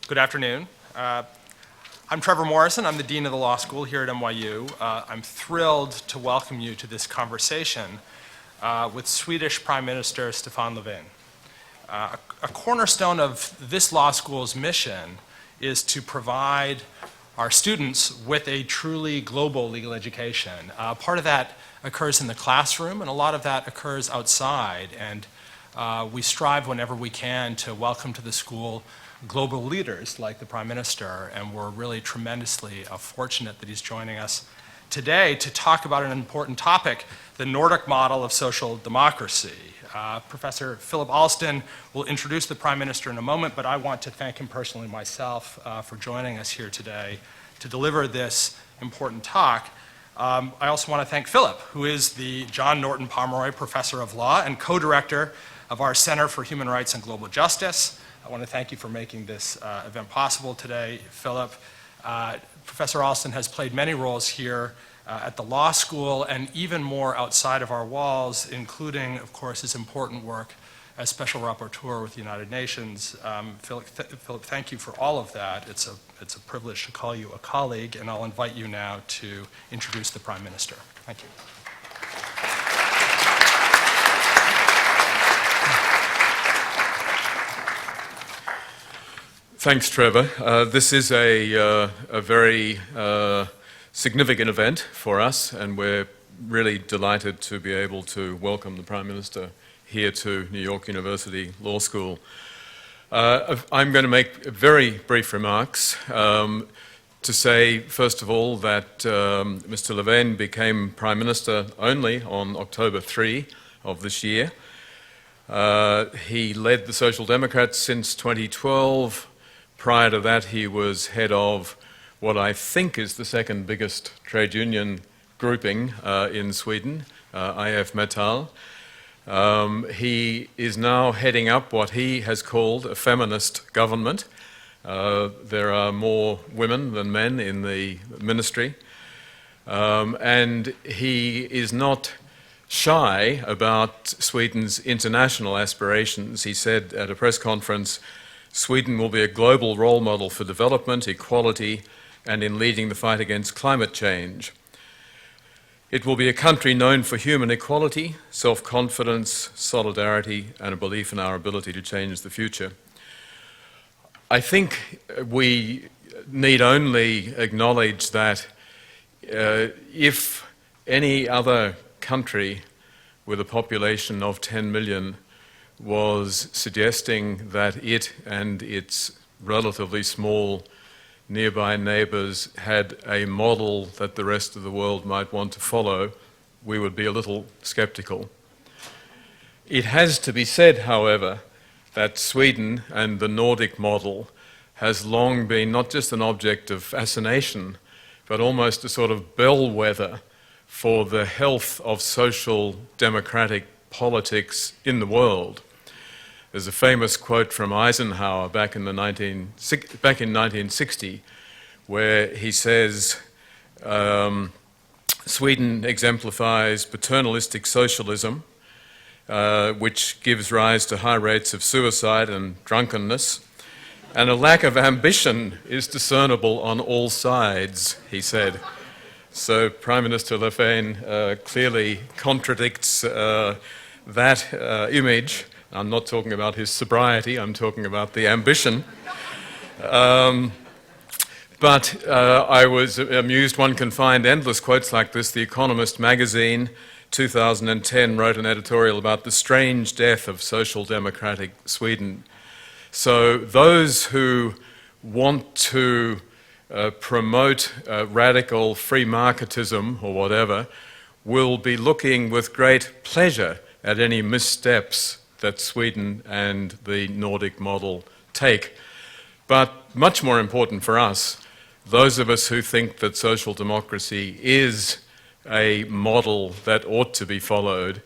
Good afternoon. I'm Trevor Morrison. I'm the Dean of the Law School here at NYU. I'm thrilled to welcome you to this conversation with Swedish Prime Minister Stefan Löfven. A cornerstone of this law school's mission is to provide our students with a truly global legal education. Part of that occurs in the classroom, and a lot of that occurs outside. And we strive whenever we can to welcome to the school global leaders like the Prime Minister, and we're really tremendously fortunate that he's joining us today to talk about an important topic, the Nordic model of social democracy. Professor Philip Alston will introduce the Prime Minister in a moment, but I want to thank him personally myself for joining us here today to deliver this important talk. I also want to thank Philip, who is the John Norton Pomeroy Professor of Law and co-director of our Center for Human Rights and Global Justice. I want to thank you for making this event possible today, Philip. Professor Alston has played many roles here at the law school and even more outside of our walls, including, of course, his important work as Special Rapporteur with the United Nations. Philip, thank you for all of that. It's a privilege to call you a colleague, and I'll invite you now to introduce the Prime Minister. Thank you. Thanks, Trevor. This is a very significant event for us, and we're really delighted to be able to welcome the Prime Minister here to New York University Law School. I'm going to make very brief remarks to say, first of all, that Mr. Löfven became Prime Minister only on October 3 of this year. He led the Social Democrats since 2012. Prior to that, he was head of what I think is the second biggest trade union grouping in Sweden, IF Metall. He is now heading up what he has called a feminist government. There are more women than men in the ministry. And he is not shy about Sweden's international aspirations. He said at a press conference, Sweden will be a global role model for development, equality, and in leading the fight against climate change. It will be a country known for human equality, self-confidence, solidarity, and a belief in our ability to change the future. I think we need only acknowledge that if any other country with a population of 10 million was suggesting that it and its relatively small nearby neighbours had a model that the rest of the world might want to follow, we would be a little sceptical. It has to be said, however, that Sweden and the Nordic model has long been not just an object of fascination, but almost a sort of bellwether for the health of social democratic politics in the world. There's a famous quote from Eisenhower back in 1960, where he says, Sweden exemplifies paternalistic socialism, which gives rise to high rates of suicide and drunkenness, and a lack of ambition is discernible on all sides, he said. So Prime Minister Löfven clearly contradicts that image. I'm not talking about his sobriety, I'm talking about the ambition. But I was amused, one can find endless quotes like this. The Economist magazine, 2010, wrote an editorial about the strange death of social democratic Sweden. So those who want to promote radical free marketism or whatever will be looking with great pleasure at any missteps that Sweden and the Nordic model take. But much more important for us, those of us who think that social democracy is a model that ought to be followed,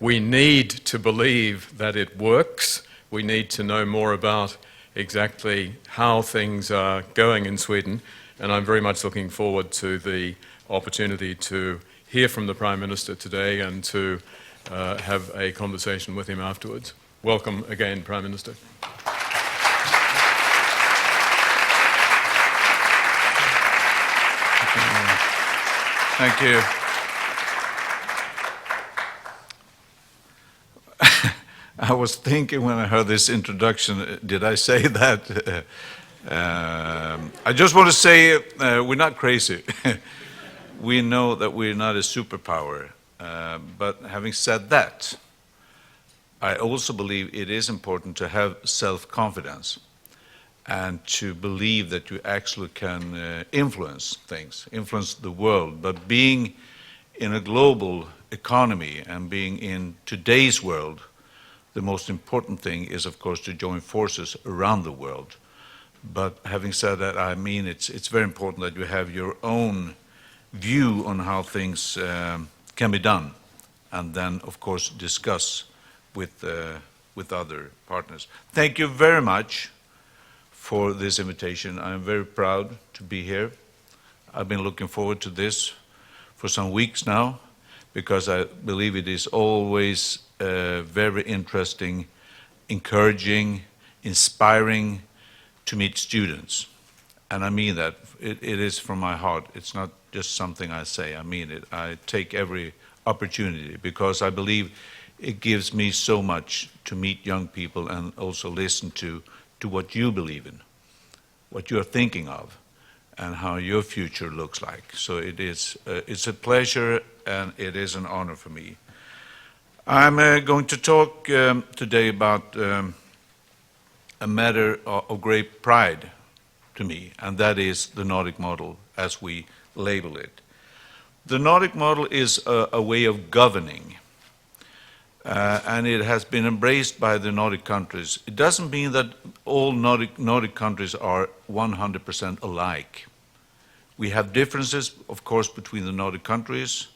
we need to believe that it works. We need to know more about exactly how things are going in Sweden, and I'm very much looking forward to the opportunity to hear from the Prime Minister today and to have a conversation with him afterwards. Welcome again, Prime Minister. Thank you. I was thinking when I heard this introduction, did I say that? I just want to say we're not crazy. We know that we're not a superpower. But having said that, I also believe it is important to have self-confidence and to believe that you actually can influence things, influence the world. But being in a global economy and being in today's world, the most important thing is, of course, to join forces around the world. But having said that, I mean it's very important that you have your own view on how things can be done, and then, of course, discuss with other partners. Thank you very much for this invitation. I'm very proud to be here. I've been looking forward to this for some weeks now, because I believe it is always very interesting, encouraging, inspiring to meet students. And I mean that. It is from my heart. It's not just something I say. I mean it. I take every opportunity because I believe it gives me so much to meet young people and also listen to what you believe in, what you're thinking of, and how your future looks like. So it's a pleasure and it is an honor for me. I'm going to talk today about a matter of great pride to me, and that is the Nordic model as we label it. The Nordic model is a way of governing, and it has been embraced by the Nordic countries. It doesn't mean that all Nordic countries are 100% alike. We have differences, of course, between the Nordic countries.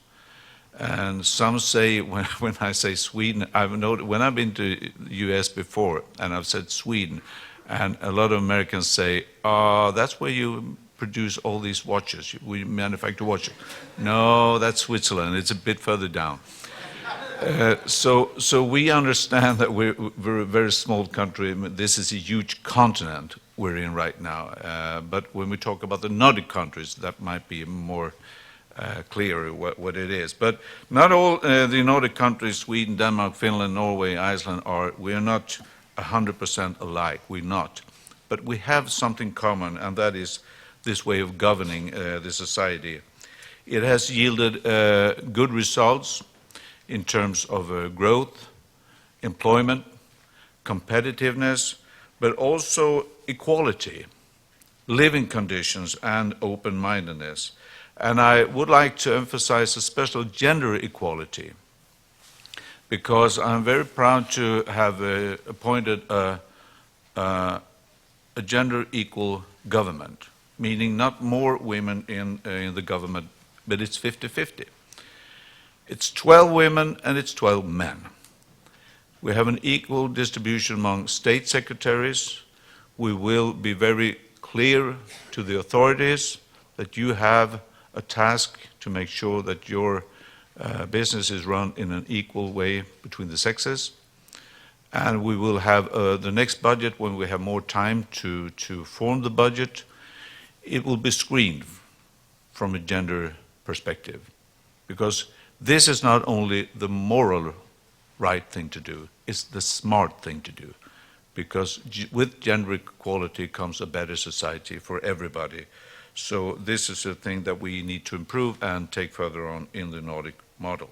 And some say, when I say Sweden, I've noted, when I've been to the US before, and I've said Sweden, and a lot of Americans say, that's where you produce all these watches, we manufacture watches. No, that's Switzerland, it's a bit further down. So we understand that we're a very small country. This is a huge continent we're in right now. But when we talk about the Nordic countries, that might be more clear what it is. But not all the Nordic countries, Sweden, Denmark, Finland, Norway, Iceland, we are not 100% alike. We're not. But we have something common, and that is this way of governing the society. It has yielded good results in terms of growth, employment, competitiveness, but also equality, living conditions, and open-mindedness. And I would like to emphasize especially gender equality, because I'm very proud to have appointed a gender equal government, meaning not more women in the government, but it's 50-50. It's 12 women and it's 12 men. We have an equal distribution among state secretaries. We will be very clear to the authorities that you have a task to make sure that your business is run in an equal way between the sexes. And we will have the next budget, when we have more time to form the budget, it will be screened from a gender perspective. Because this is not only the moral right thing to do, it's the smart thing to do. Because with gender equality comes a better society for everybody. So this is a thing that we need to improve and take further on in the Nordic model.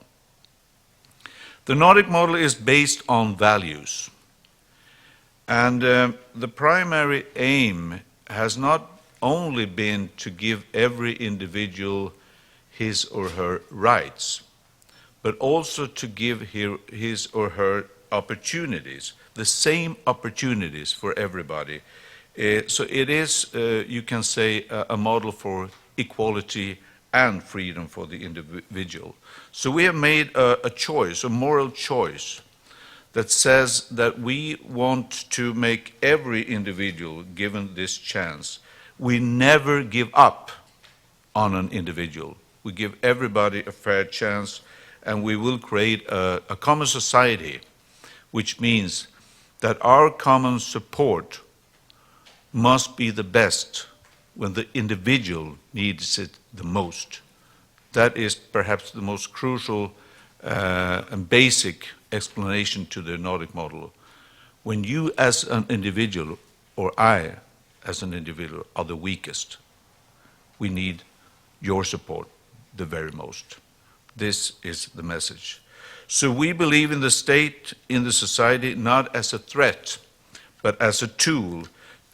The Nordic model is based on values. And the primary aim has not only been to give every individual his or her rights, but also to give his or her opportunities, the same opportunities for everybody. So it is, you can say, a model for equality and freedom for the individual. So we have made a choice, a moral choice, that says that we want to make every individual given this chance. We never give up on an individual. We give everybody a fair chance, and we will create a common society, which means that our common support must be the best when the individual needs it the most. That is perhaps the most crucial and basic explanation to the Nordic model. When you as an individual, or I as an individual, are the weakest, we need your support the very most. This is the message. So we believe in the state, in the society, not as a threat, but as a tool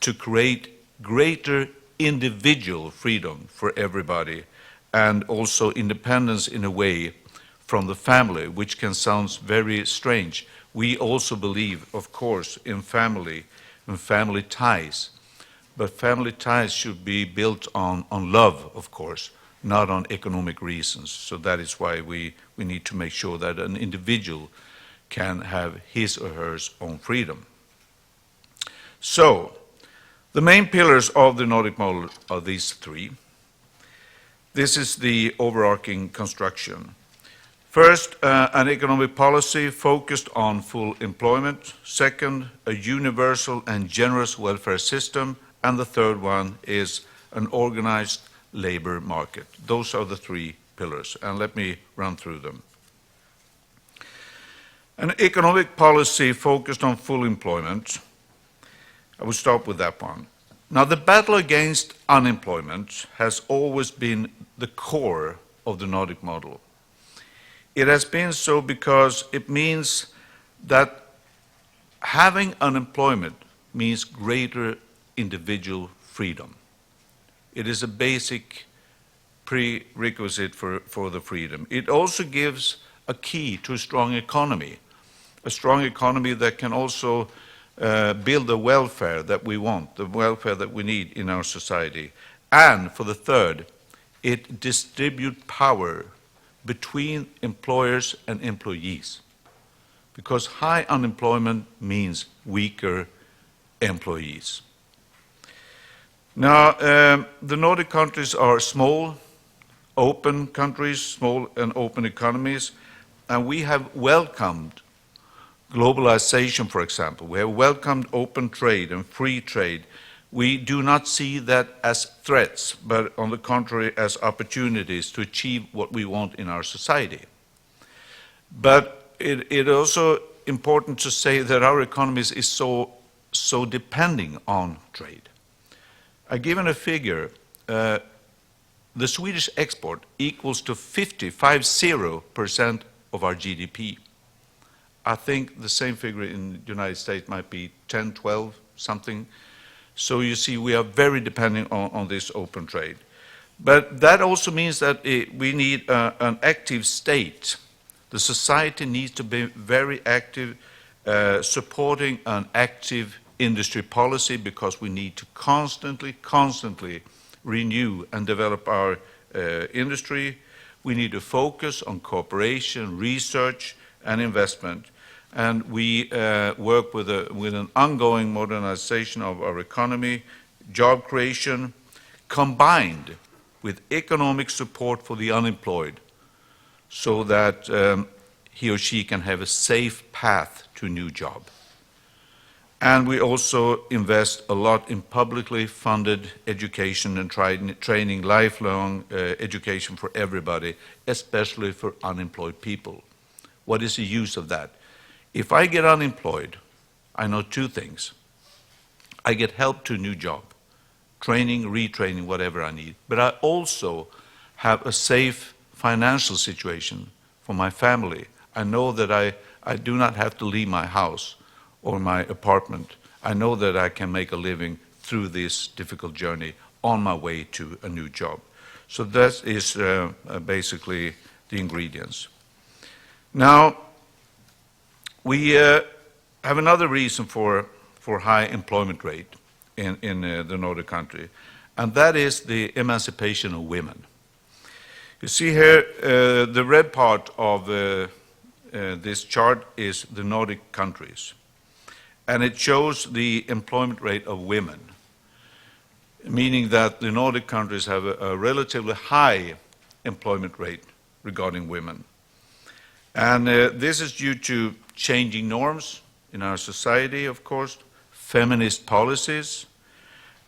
to create greater individual freedom for everybody, and also independence in a way from the family, which can sound very strange. We also believe, of course, in family ties, but family ties should be built on love, of course, not on economic reasons. So that is why we need to make sure that an individual can have his or her own freedom. So, the main pillars of the Nordic model are these three. This is the overarching construction. First, an economic policy focused on full employment. Second, a universal and generous welfare system. And the third one is an organized labor market. Those are the three pillars, and let me run through them. An economic policy focused on full employment. I will start with that one. Now, the battle against unemployment has always been the core of the Nordic model. It has been so because it means that having unemployment means greater individual freedom. It is a basic prerequisite for the freedom. It also gives a key to a strong economy that can also build the welfare that we want, the welfare that we need in our society. And for the third, it distributes power between employers and employees, because high unemployment means weaker employees. Now, the Nordic countries are small, open countries, small and open economies, and we have welcomed globalization, for example. We have welcomed open trade and free trade. We do not see that as threats, but on the contrary, as opportunities to achieve what we want in our society. But it is also important to say that our economies is so depending on trade. I've given a figure. The Swedish export equals to 50% of our GDP. I think the same figure in the United States might be 10, 12, something. So you see, we are very dependent on this open trade. But that also means that we need an active state. The society needs to be very active, supporting an active industry policy, because we need to constantly renew and develop our industry. We need to focus on cooperation, research, and investment. And we work with an ongoing modernization of our economy, job creation, combined with economic support for the unemployed, so that he or she can have a safe path to a new job. And we also invest a lot in publicly funded education and training, lifelong education for everybody, especially for unemployed people. What is the use of that? If I get unemployed, I know two things. I get help to a new job, training, retraining, whatever I need. But I also have a safe financial situation for my family. I know that I do not have to leave my house or my apartment. I know that I can make a living through this difficult journey on my way to a new job. So that is basically the ingredients. Now, we have another reason for high employment rate in the Nordic country, and that is the emancipation of women. You see here, the red part of this chart is the Nordic countries, and it shows the employment rate of women, meaning that the Nordic countries have a relatively high employment rate regarding women. And this is due to changing norms in our society, of course, feminist policies,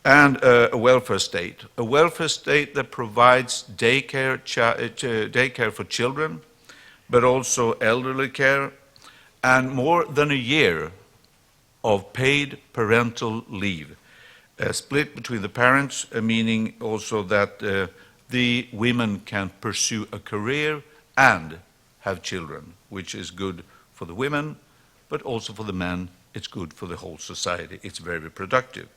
and a welfare state. A welfare state that provides daycare for children, but also elderly care, and more than a year of paid parental leave, split between the parents, meaning also that the women can pursue a career and have children, which is good for the women, but also for the men. It's good for the whole society. It's very productive.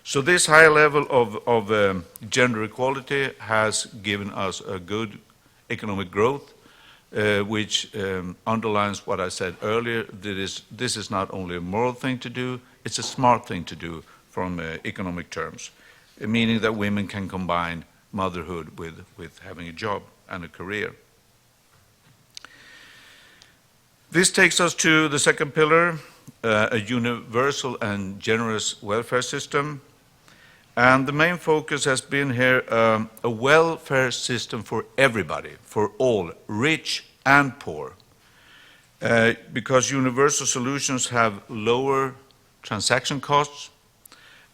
So this high level of gender equality has given us a good economic growth, which underlines what I said earlier. This is not only a moral thing to do, it's a smart thing to do from economic terms, meaning that women can combine motherhood with having a job and a career. This takes us to the second pillar, a universal and generous welfare system. And the main focus has been here a welfare system for everybody, for all, rich and poor, because universal solutions have lower transaction costs,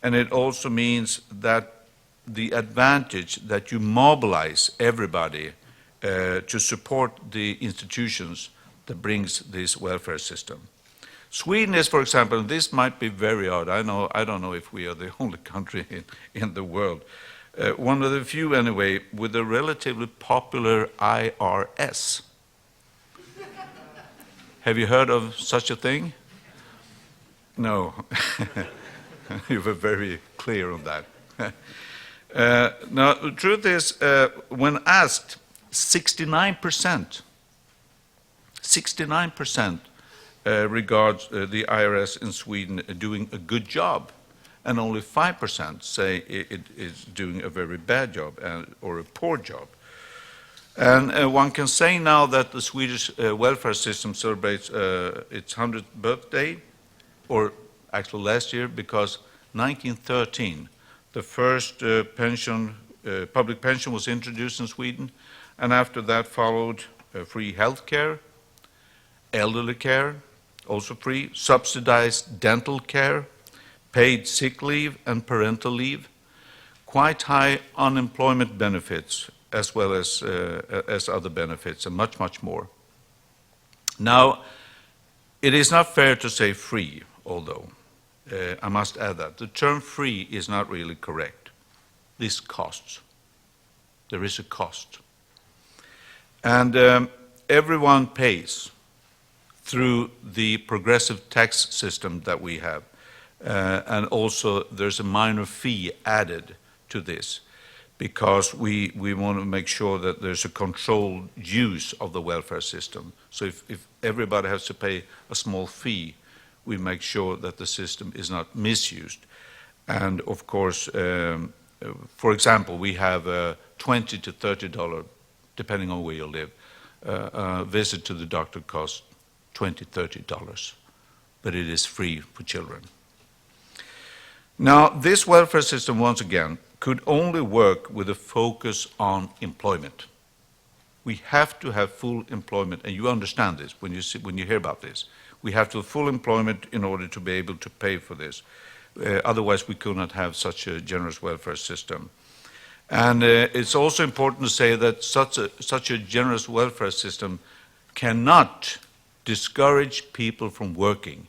and it also means that the advantage that you mobilize everybody to support the institutions that brings this welfare system. Sweden is, for example, and this might be very odd, I don't know if we are the only country in the world, one of the few anyway, with a relatively popular IRS. Have you heard of such a thing? No. You were very clear on that. Now, the truth is, when asked, 69% regards the IRS in Sweden doing a good job, and only 5% say it is doing a very bad job or a poor job. And one can say now that the Swedish welfare system celebrates its 100th birthday, or actually last year, because 1913, the first public pension was introduced in Sweden, and after that followed free health care, elderly care, also free, subsidized dental care, paid sick leave and parental leave, quite high unemployment benefits, as well as other benefits, and much, much more. Now, it is not fair to say free, although I must add that. The term free is not really correct. This costs. There is a cost. And everyone pays through the progressive tax system that we have. And also there's a minor fee added to this because we want to make sure that there's a controlled use of the welfare system. So if everybody has to pay a small fee, we make sure that the system is not misused. And of course, for example, we have $20 to $30, depending on where you live. A visit to the doctor costs $20, $30, but it is free for children. Now, this welfare system, once again, could only work with a focus on employment. We have to have full employment, and you understand this when you hear about this. We have to have full employment in order to be able to pay for this. Otherwise, we could not have such a generous welfare system. And it's also important to say that such a generous welfare system cannot discourage people from working.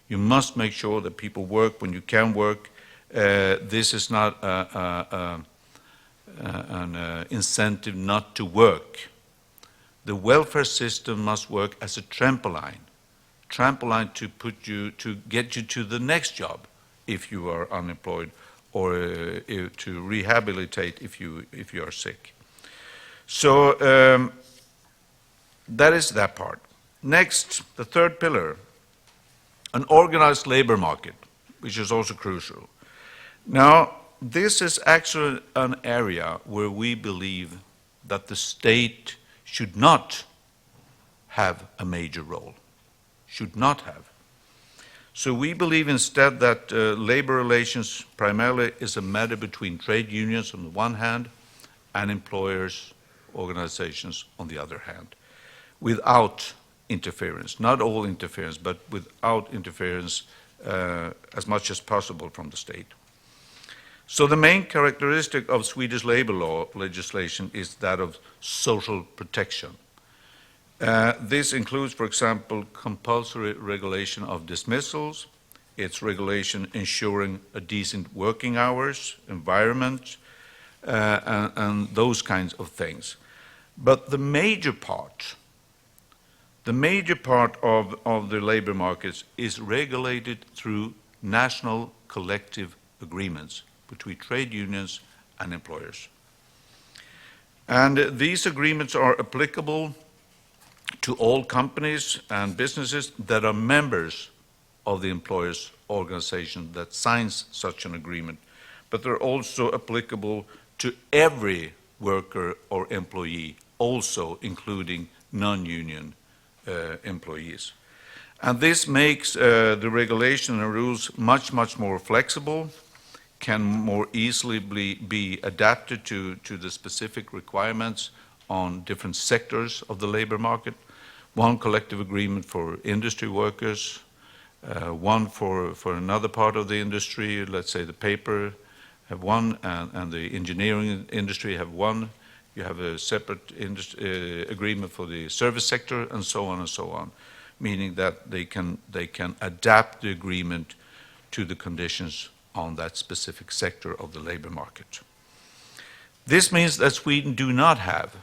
You must make sure that people work when you can work. This is not an incentive not to work. The welfare system must work as a trampoline to get you to the next job if you are unemployed, or to rehabilitate if you are sick. So that is that part. Next, the third pillar, an organized labor market, which is also crucial. Now, this is actually an area where we believe that the state should not have a major role, should not have. So we believe instead that labor relations primarily is a matter between trade unions on the one hand and employers' organizations on the other hand, without interference, not all interference, but without interference as much as possible from the state. So the main characteristic of Swedish labor law legislation is that of social protection. This includes, for example, compulsory regulation of dismissals. It's regulation ensuring a decent working hours, environment, and those kinds of things. But the major part of the labor markets is regulated through national collective agreements between trade unions and employers. And these agreements are applicable to all companies and businesses that are members of the employers' organization that signs such an agreement, but they're also applicable to every worker or employee, also including non-union employees. And this makes the regulation and rules much, much more flexible, can more easily be adapted to the specific requirements on different sectors of the labor market. One collective agreement for industry workers, one for another part of the industry, let's say the paper have one, and the engineering industry have one. You have a separate agreement for the service sector, and so on, meaning that they can adapt the agreement to the conditions on that specific sector of the labor market. This means that Sweden do not have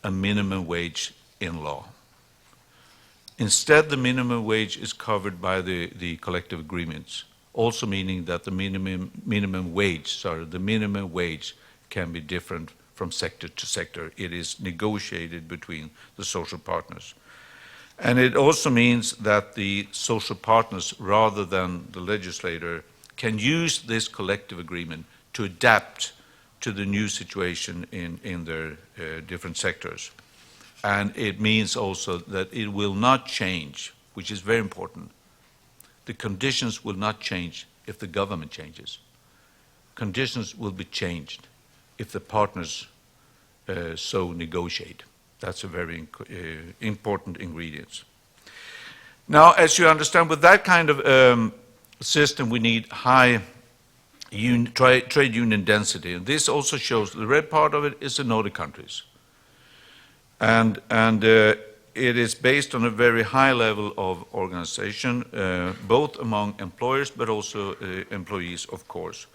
a minimum wage in law. Instead, the minimum wage is covered by the collective agreements, also meaning that the minimum wage can be different from sector to sector. It is negotiated between the social partners. And it also means that the social partners, rather than the legislator, can use this collective agreement to adapt to the new situation in their different sectors. And it means also that it will not change, which is very important. The conditions will not change if the government changes. Conditions will be changed if the partners so negotiate. That's a very important ingredient. Now, as you understand, with that kind of system, we need high trade union density. And this also shows, the red part of it is the Nordic countries. And it is based on a very high level of organization, both among employers but also employees, of course.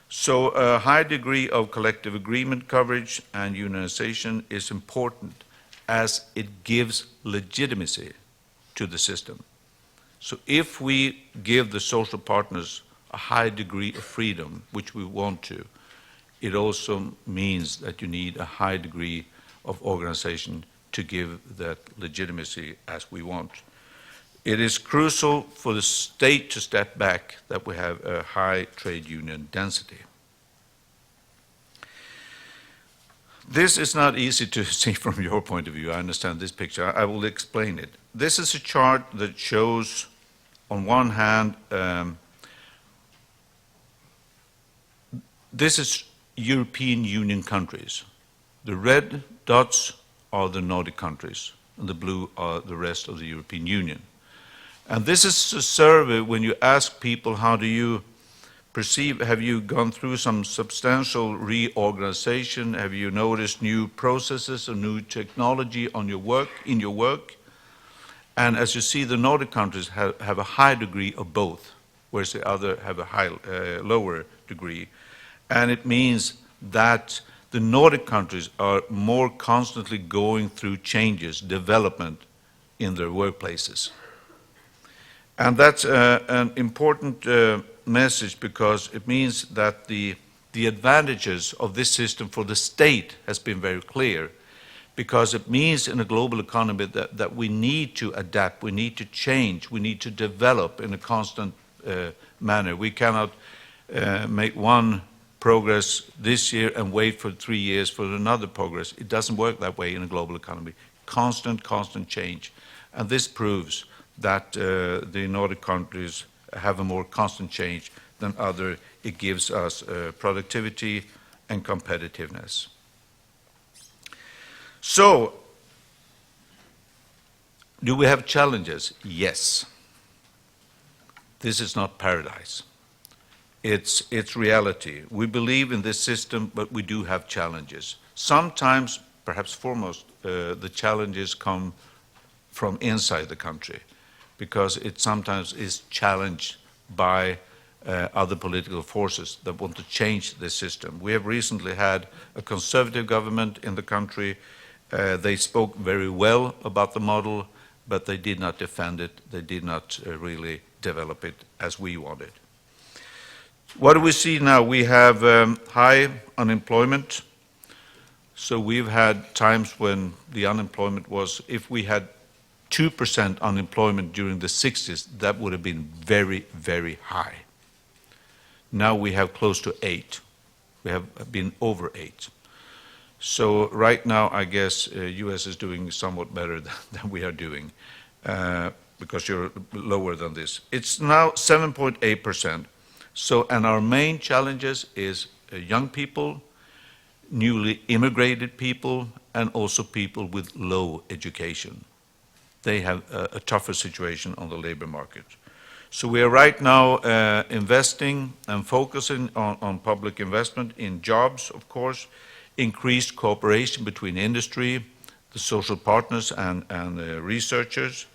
So a high degree of collective agreement coverage and unionization is important as it gives legitimacy to the system. So if we give the social partners a high degree of freedom, which we want to, it also means that you need a high degree of organization to give that legitimacy as we want. It is crucial for the state to step back that we have a high trade union density. This is not easy to see from your point of view. I understand this picture. I will explain it. This is a chart that shows, on one hand, this is European Union countries. The red dots are the Nordic countries, and the blue are the rest of the European Union. And this is a survey when you ask people, how do you perceive, have you gone through some substantial reorganization? Have you noticed new processes or new technology in your work? And as you see, the Nordic countries have a high degree of both, whereas the other have a lower degree. And it means that the Nordic countries are more constantly going through changes, development in their workplaces. And that's an important message, because it means that the advantages of this system for the state has been very clear, because it means in a global economy that we need to adapt, we need to change, we need to develop in a constant manner. We cannot make one progress this year and wait for 3 years for another progress. It doesn't work that way in a global economy. Constant change. And this proves that the Nordic countries have a more constant change than other. It gives us productivity and competitiveness. So, do we have challenges? Yes. This is not paradise. it's reality. We believe in this system, but we do have challenges. Sometimes, perhaps foremost, the challenges come from inside the country, because it sometimes is challenged by other political forces that want to change the system. We have recently had a conservative government in the country. They spoke very well about the model, but they did not defend it. They did not really develop it as we wanted. What do we see now? We have high unemployment. So we've had times when the unemployment was, if we had 2% unemployment during the 60s, that would have been very, very high. Now we have close to 8. We have been over 8. So right now, I guess U.S. is doing somewhat better than we are doing, because you're lower than this. It's now 7.8%. So, and our main challenges is young people, newly immigrated people, and also people with low education. They have a tougher situation on the labor market. So we are right now investing and focusing on public investment in jobs, of course, increased cooperation between industry, the social partners, and researchers.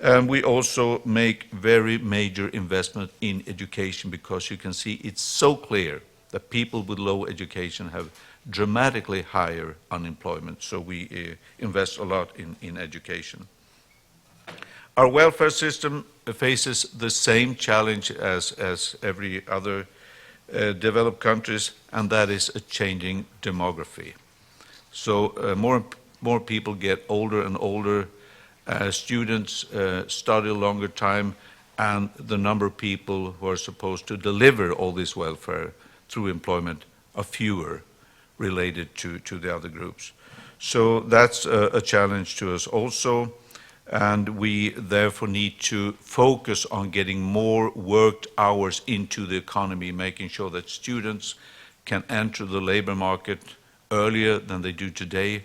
And we also make very major investment in education, because you can see it's so clear that people with low education have dramatically higher unemployment. So we invest a lot in education. Our welfare system faces the same challenge as every other developed countries, and that is a changing demography. So more people get older and older. Students study a longer time, and the number of people who are supposed to deliver all this welfare through employment are fewer related to the other groups. So that's a challenge to us also, and we therefore need to focus on getting more worked hours into the economy, making sure that students can enter the labor market earlier than they do today,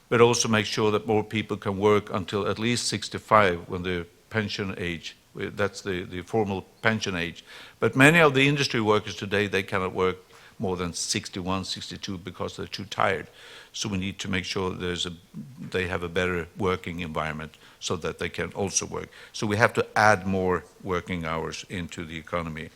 but also make sure that more people can work until at least 65, when the pension age, that's the formal pension age. But many of the industry workers today, they cannot work more than 61, 62 because they're too tired. So we need to make sure they have a better working environment so that they can also work. So we have to add more working hours into the economy.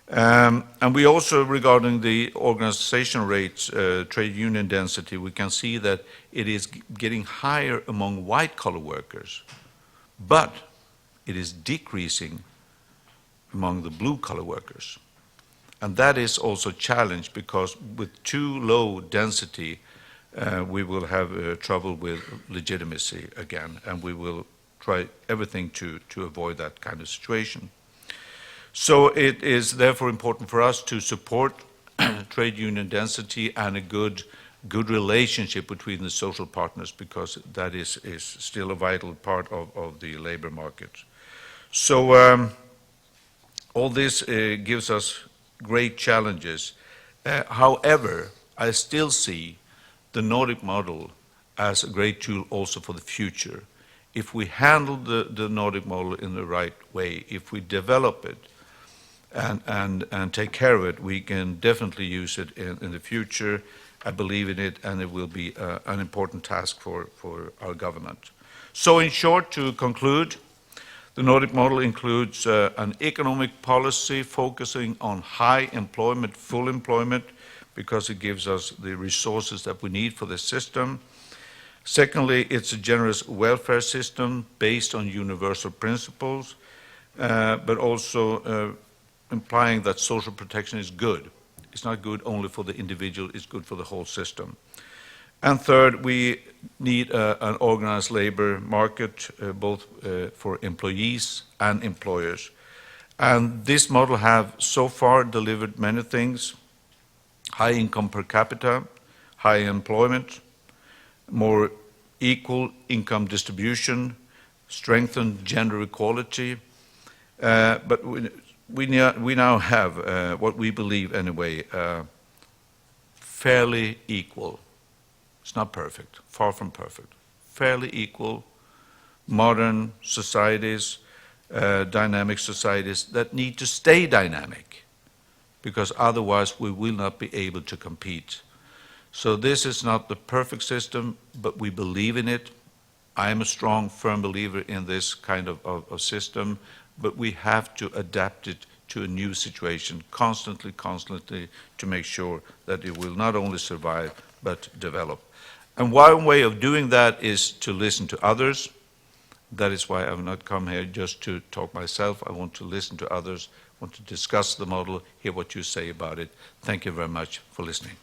And we also, regarding the organization rates, trade union density, we can see that it is getting higher among white-collar workers, but it is decreasing among the blue-collar workers. And that is also a challenge, because with too low density, we will have trouble with legitimacy again, and we will try everything to avoid that kind of situation. So it is therefore important for us to support trade union density and a good relationship between the social partners, because that is still a vital part of the labor market. So all this gives us great challenges. However, I still see the Nordic model as a great tool also for the future. If we handle the Nordic model in the right way, if we develop it and take care of it, we can definitely use it in the future. I believe in it, and it will be an important task for our government. So in short, to conclude, the Nordic model includes an economic policy focusing on high employment, full employment, because it gives us the resources that we need for the system. Secondly, it's a generous welfare system based on universal principles, but also implying that social protection is good. It's not good only for the individual, it's good for the whole system. And third, we need an organized labor market, both for employees and employers. And this model have so far delivered many things: high income per capita, high employment, more equal income distribution, strengthened gender equality. But we now have what we believe anyway, fairly equal. It's not perfect, far from perfect. Fairly equal, modern societies, dynamic societies that need to stay dynamic. because otherwise we will not be able to compete. So this is not the perfect system, but we believe in it. I am a strong, firm believer in this kind of system, but we have to adapt it to a new situation constantly to make sure that it will not only survive but develop. And one way of doing that is to listen to others. That is why I have not come here just to talk myself. I want to listen to others, want to discuss the model, hear what you say about it. Thank you very much for listening.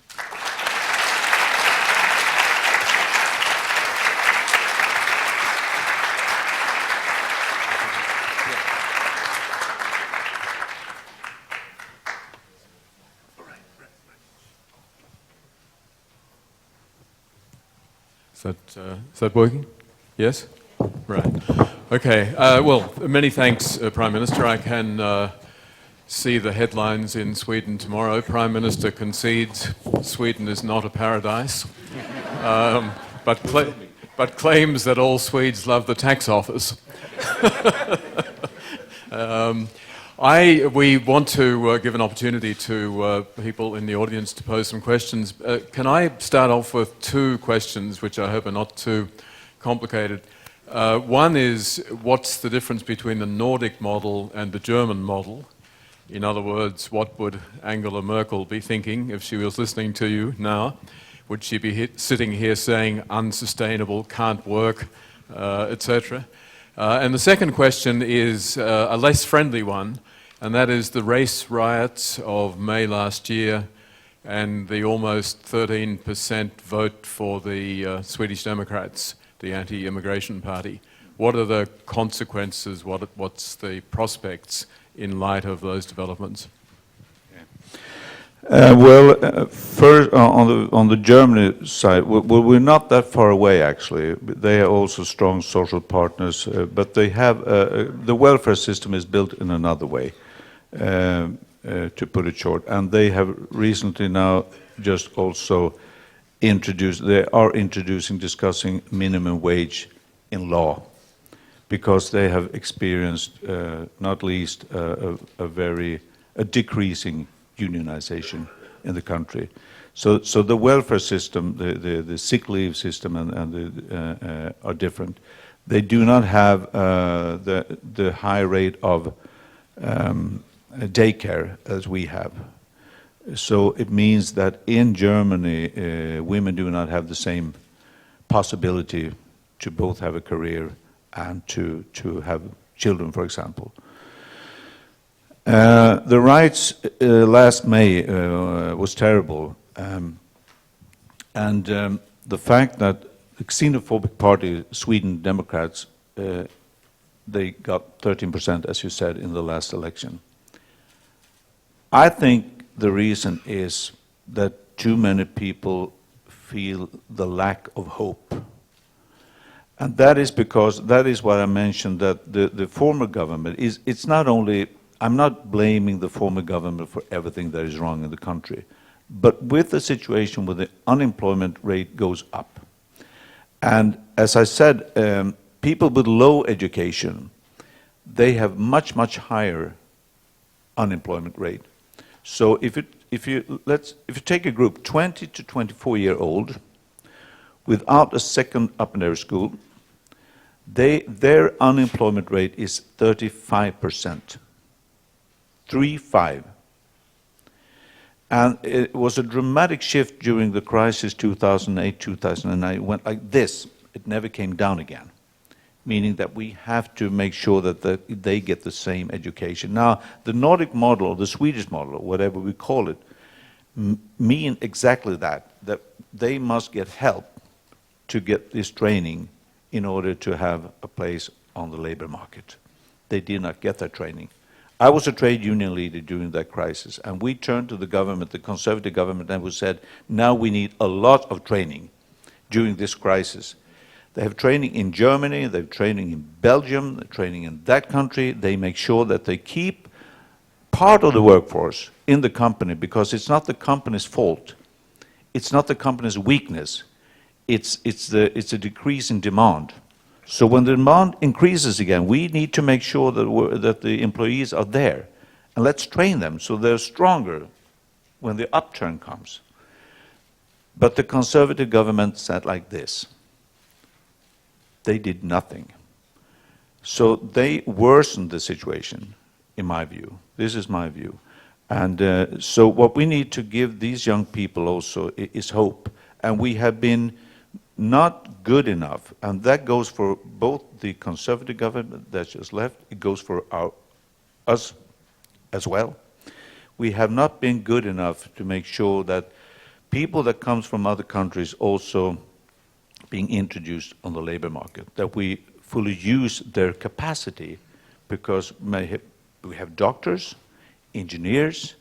Is that working? Yes? Right. Okay. Well, many thanks, Prime Minister. I can see the headlines in Sweden tomorrow. Prime Minister concedes Sweden is not a paradise, but claims that all Swedes love the tax office. We want to give an opportunity to people in the audience to pose some questions. Can I start off with two questions, which I hope are not too complicated? One is, what's the difference between the Nordic model and the German model? In other words, what would Angela Merkel be thinking if she was listening to you now? Would she be sitting here saying unsustainable, can't work, etc.? And the second question is a less friendly one, and that is the race riots of May last year and the almost 13% vote for the Swedish Democrats, the anti-immigration party. What are the consequences? What's the prospects in light of those developments? First on the Germany side, we're not that far away actually. They are also strong social partners, but they have the welfare system is built in another way, to put it short. And they have recently now just also discussing minimum wage in law, because they have experienced, not least, a decreasing unionization in the country. So the welfare system, the sick leave system are different. They do not have the high rate of daycare as we have. So it means that in Germany, women do not have the same possibility to both have a career and to have children, for example. The riots last May was terrible, and the fact that the xenophobic party, Sweden Democrats, they got 13%, as you said, in the last election. I think the reason is that too many people feel the lack of hope. And that is because, that is what I mentioned, that the former government is, it's not only, I'm not blaming the former government for everything that is wrong in the country, but with the situation where the unemployment rate goes up. And as I said, people with low education, they have much higher unemployment rate. So if you take a group 20 to 24-year-old without a second secondary school, their unemployment rate is 35%. 35. And it was a dramatic shift during the crisis 2008, 2009. It went like this. It never came down again, meaning that we have to make sure that they get the same education. Now, the Nordic model, or the Swedish model, or whatever we call it, mean exactly that they must get help to get this training in order to have a place on the labor market. They did not get that training. I was a trade union leader during that crisis, and we turned to the government, the conservative government, and we said, now we need a lot of training during this crisis. They have training in Germany, they have training in Belgium, they're training in that country. They make sure that they keep part of the workforce in the company, because it's not the company's fault. It's not the company's weakness. It's a decrease in demand. So when the demand increases again, we need to make sure that the employees are there. And let's train them so they're stronger when the upturn comes. But the conservative government said like this. They did nothing. So they worsened the situation, in my view. This is my view. And so what we need to give these young people also is hope. And we have been not good enough, and that goes for both the conservative government that just left, it goes for us as well. We have not been good enough to make sure that people that comes from other countries also being introduced on the labor market, that we fully use their capacity, because we have doctors, engineers,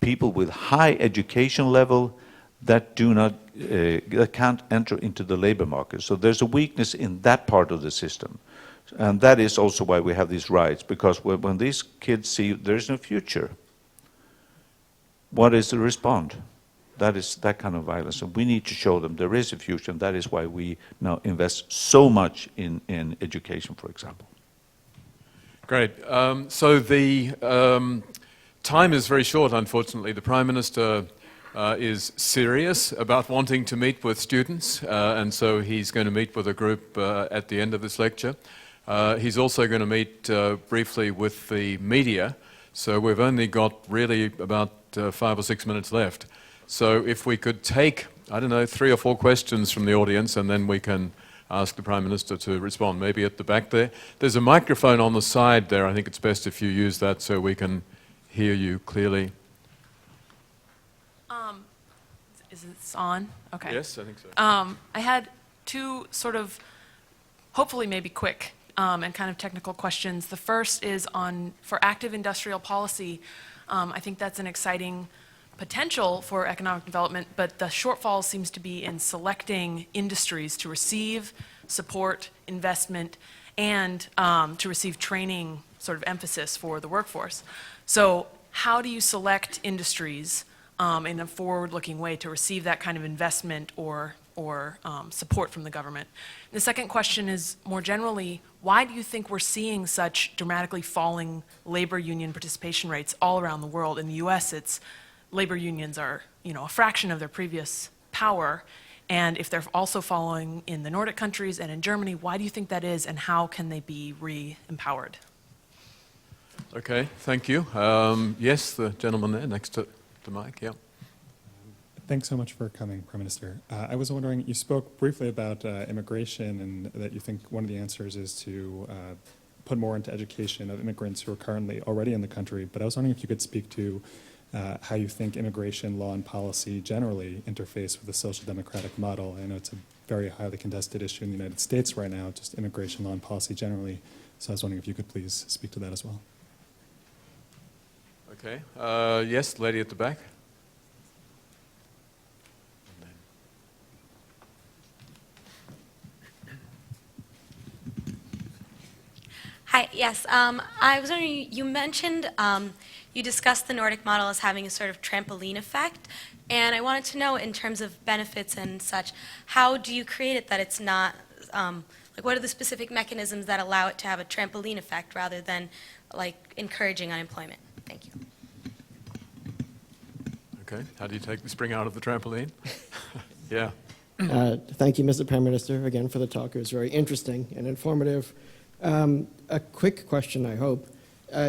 people with high education level that that can't enter into the labor market. So there's a weakness in that part of the system. And that is also why we have these rights, because when these kids see there's no future, what is the response? That is that kind of violence. And we need to show them there is a future, and that is why we now invest so much in education, for example. Great. So the time is very short, unfortunately. The Prime Minister is serious about wanting to meet with students, and so he's going to meet with a group at the end of this lecture. He's also going to meet briefly with the media, so we've only got really about 5 or 6 minutes left. So if we could take, I don't know, 3 or 4 questions from the audience, and then we can ask the Prime Minister to respond, maybe at the back there. There's a microphone on the side there. I think it's best if you use that so we can hear you clearly. Is this on? Okay. Yes, I think so. I had 2 sort of, hopefully maybe quick and kind of technical questions. The first is for active industrial policy. I think that's an exciting potential for economic development, but the shortfall seems to be in selecting industries to receive support, investment, and to receive training sort of emphasis for the workforce. So how do you select industries in a forward-looking way to receive that kind of investment or support from the government? The second question is, more generally, why do you think we're seeing such dramatically falling labor union participation rates all around the world? In the US, labor unions are, a fraction of their previous power, and if they're also falling in the Nordic countries and in Germany, why do you think that is, and how can they be re-empowered? Okay, thank you. Yes, the gentleman there next to Mike, yeah. Thanks so much for coming, Prime Minister. I was wondering, you spoke briefly about immigration and that you think one of the answers is to put more into education of immigrants who are currently already in the country, but I was wondering if you could speak to how you think immigration law and policy generally interface with the social democratic model. I know it's a very highly contested issue in the United States right now, just immigration law and policy generally, so I was wondering if you could please speak to that as well. Okay, yes, lady at the back. Hi, yes. I was wondering, you mentioned, you discussed the Nordic model as having a sort of trampoline effect, and I wanted to know in terms of benefits and such, how do you create it that it's not, like what are the specific mechanisms that allow it to have a trampoline effect rather than like encouraging unemployment? Thank you. Okay, how do you take the spring out of the trampoline? Yeah. Thank you, Mr. Prime Minister, again for the talk. It was very interesting and informative. A quick question, I hope.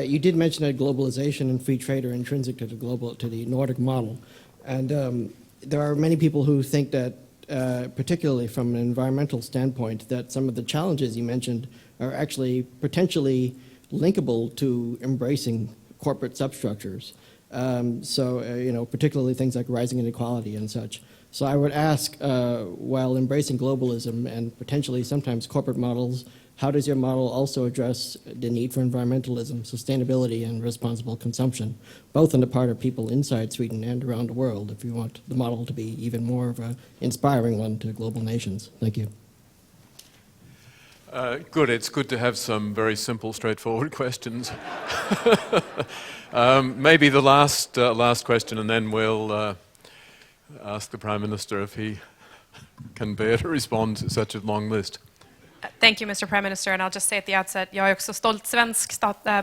You did mention that globalization and free trade are intrinsic to the Nordic model, and there are many people who think that, particularly from an environmental standpoint, that some of the challenges you mentioned are actually potentially linkable to embracing corporate substructures. Particularly things like rising inequality and such. So I would ask, while embracing globalism and potentially sometimes corporate models, how does your model also address the need for environmentalism, sustainability, and responsible consumption, both on the part of people inside Sweden and around the world, if you want the model to be even more of an inspiring one to global nations? Thank you. Good. It's good to have some very simple, straightforward questions. Maybe the last question, and then we'll ask the Prime Minister if he can bear to respond to such a long list. Thank you, Mr. Prime Minister. And I'll just say at the outset, jag är också stolt svensk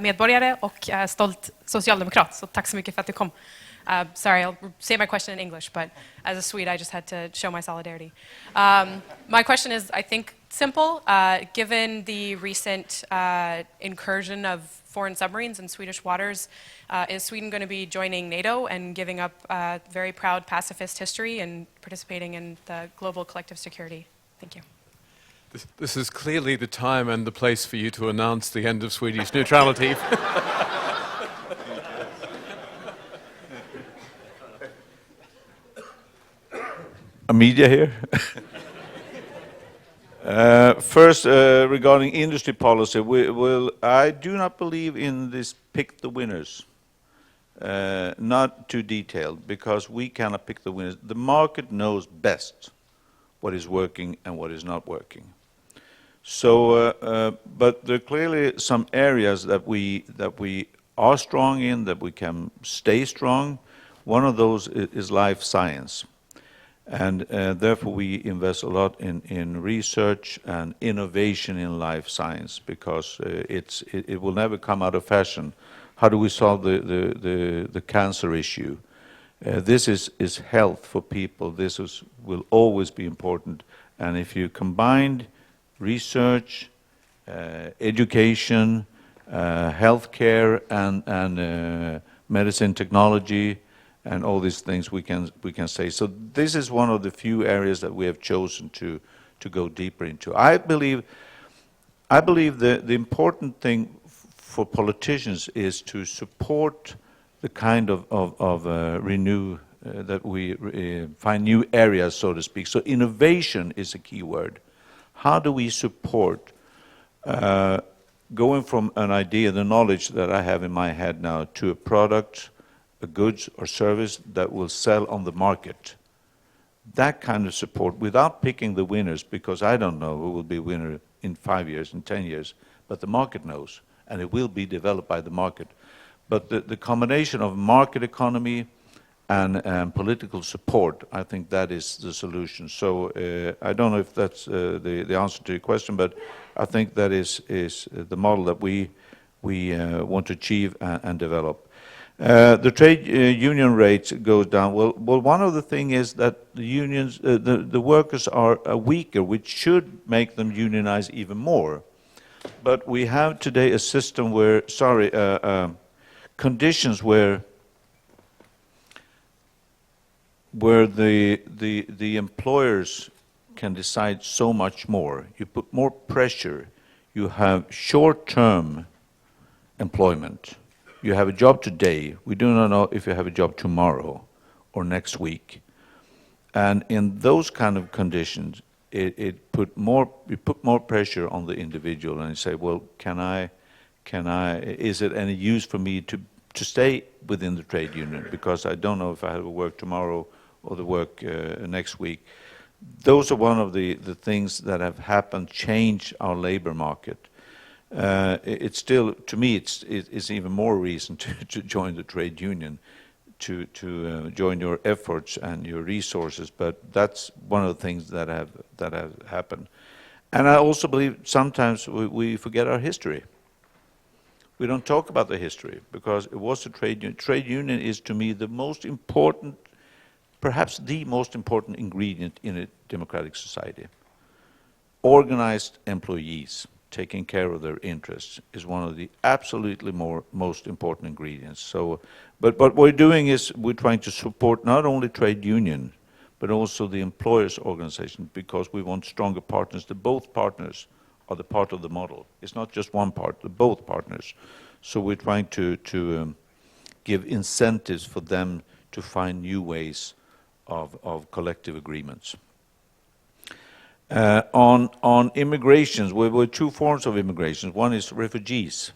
medborgare och stolt socialdemokrat. Så tack så mycket för att du kom. Sorry, I'll say my question in English, but as a Swede, I just had to show my solidarity. My question is, I think, simple. Given the recent incursion of foreign submarines in Swedish waters, is Sweden going to be joining NATO and giving up very proud pacifist history and participating in the global collective security? Thank you. This is clearly the time and the place for you to announce the end of Swedish neutrality. Media here. First, regarding industry policy, I do not believe in this pick the winners. Not too detailed, because we cannot pick the winners. The market knows best what is working and what is not working. So, but there are clearly some areas that we are strong in, that we can stay strong. One of those is life science. And therefore we invest a lot in research and innovation in life science, because it will never come out of fashion. How do we solve the cancer issue? This is health for people. This will always be important. And if you combine research, education, healthcare, and medicine technology, and all these things, we can say. So this is one of the few areas that we have chosen to go deeper into. I believe the important thing for politicians is to support the kind of renew, that we find new areas, so to speak. So innovation is a key word. How do we support going from an idea, the knowledge that I have in my head now, to a product, a goods or service that will sell on the market? That kind of support, without picking the winners, because I don't know who will be winner in 5 years, in 10 years, but the market knows, and it will be developed by the market. But the combination of market economy and political support, I think that is the solution. So I don't know if that's the answer to your question, but I think that is the model that we want to achieve and develop. The trade union rates goes down. Well, one of the things is that the unions, the workers are weaker, which should make them unionize even more. But we have today a system where, conditions where the employers can decide so much more. You put more pressure. You have short-term employment. You have a job today. We do not know if you have a job tomorrow or next week. And in those kind of conditions, you put more pressure on the individual, and you say, well, is it any use for me to stay within the trade union, because I don't know if I have to work tomorrow or the work next week. Those are one of the things that have happened, change our labor market. It's still, to me, it's even more reason to join the trade union, to join your efforts and your resources. But that's one of the things that have happened. And I also believe sometimes we forget our history. We don't talk about the history, because it was a trade union. Trade union is, to me, the most important, perhaps the most important ingredient in a democratic society. Organized employees taking care of their interests is one of the absolutely most important ingredients. So, but what we're doing is we're trying to support not only trade union, but also the employers' organization, because we want stronger partners. The both partners are the part of the model. It's not just one part, the both partners. So we're trying to give incentives for them to find new ways of collective agreements. On immigrations, there were two forms of immigration. One is refugees,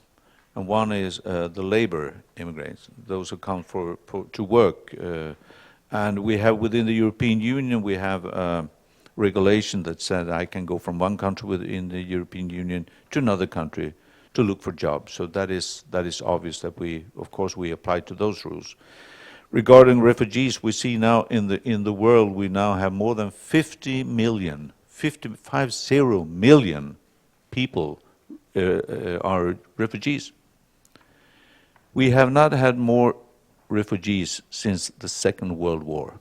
and one is the labor immigrants, those who come to work. And we have, within the European Union, we have a regulation that said I can go from one country within the European Union to another country to look for jobs. So that is obvious that of course, we apply to those rules. Regarding refugees, we see now in the world, we now have more than 50 million people are refugees. We have not had more refugees since the Second World War.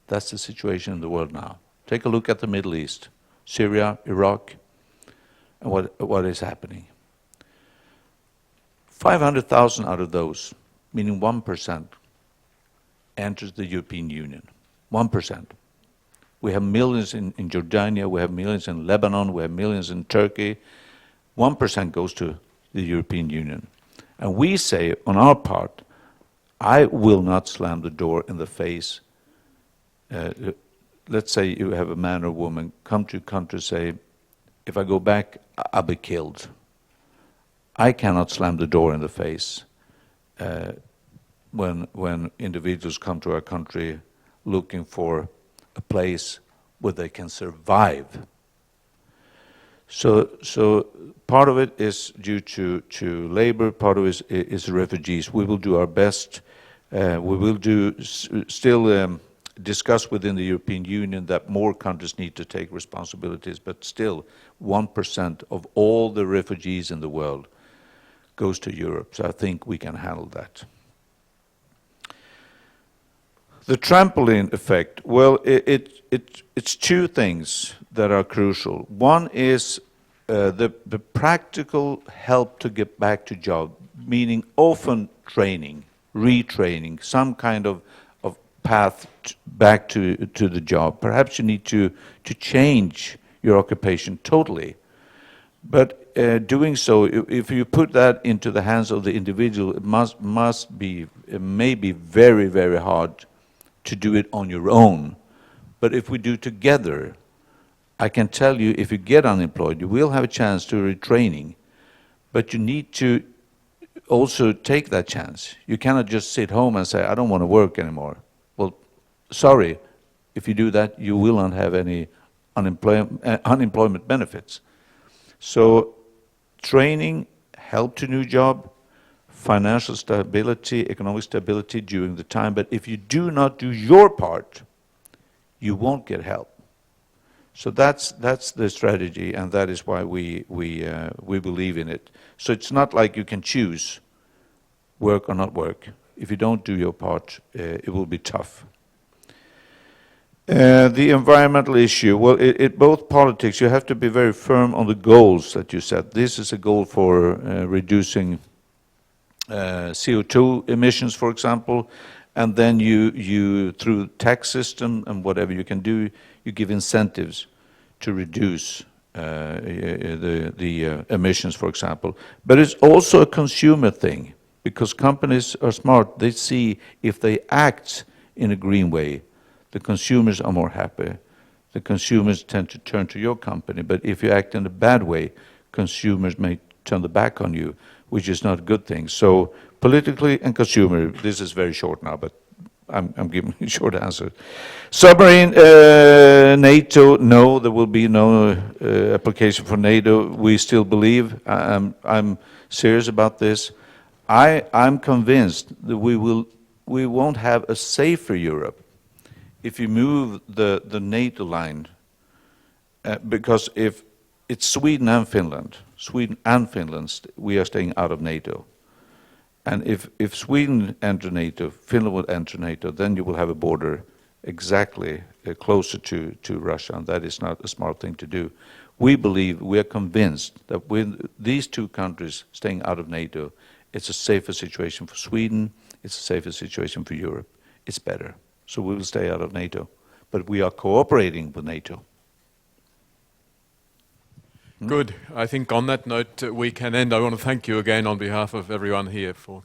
That's the situation in the world now. Take a look at the Middle East, Syria, Iraq, and what is happening. 500,000 out of those, meaning 1%, enters the European Union. 1%. We have millions in Jordania, we have millions in Lebanon, we have millions in Turkey. 1% goes to the European Union. And we say, on our part, I will not slam the door in the face. Let's say you have a man or woman come to your country, say, if I go back, I'll be killed. I cannot slam the door in the face when individuals come to our country looking for a place where they can survive. So part of it is due to labor, part of it is refugees. We will do our best. We will still discuss within the European Union that more countries need to take responsibilities, but still 1% of all the refugees in the world goes to Europe. So I think we can handle that. The trampoline effect, well, it's two things that are crucial. One is the practical help to get back to job, meaning often training, retraining, some kind of path back to the job. Perhaps you need to change your occupation totally. But doing so, if you put that into the hands of the individual, it may be very, very hard to do it on your own. But if we do together, I can tell you, if you get unemployed, you will have a chance to retraining. But you need to also take that chance. You cannot just sit home and say, I don't want to work anymore. Well, sorry, if you do that, you will not have any unemployment benefits. So training, help to new job, financial stability, economic stability during the time. But if you do not do your part, you won't get help. So that's the strategy, and that is why we believe in it. So it's not like you can choose work or not work. If you don't do your part, it will be tough. The environmental issue, well, both politics, you have to be very firm on the goals that you set. This is a goal for reducing CO2 emissions, for example, and then you through tax system and whatever you can do, you give incentives to reduce the emissions, for example. But it's also a consumer thing, because companies are smart. They see if they act in a green way, the consumers are more happy. The consumers tend to turn to your company. But if you act in a bad way, consumers may turn the back on you, which is not a good thing. So politically and consumer, this is very short now, but I'm giving a short answer. Submarine, NATO, no, there will be no application for NATO. We still believe. I'm serious about this. I'm convinced that we won't have a safer Europe if you move the NATO line, because if it's Sweden and Finland, we are staying out of NATO. And if Sweden enter NATO, Finland will enter NATO, then you will have a border exactly closer to Russia, and that is not a smart thing to do. We are convinced that with these two countries staying out of NATO, it's a safer situation for Sweden, it's a safer situation for Europe. It's better. So we will stay out of NATO. But we are cooperating with NATO. Good. I think on that note, we can end. I want to thank you again on behalf of everyone here for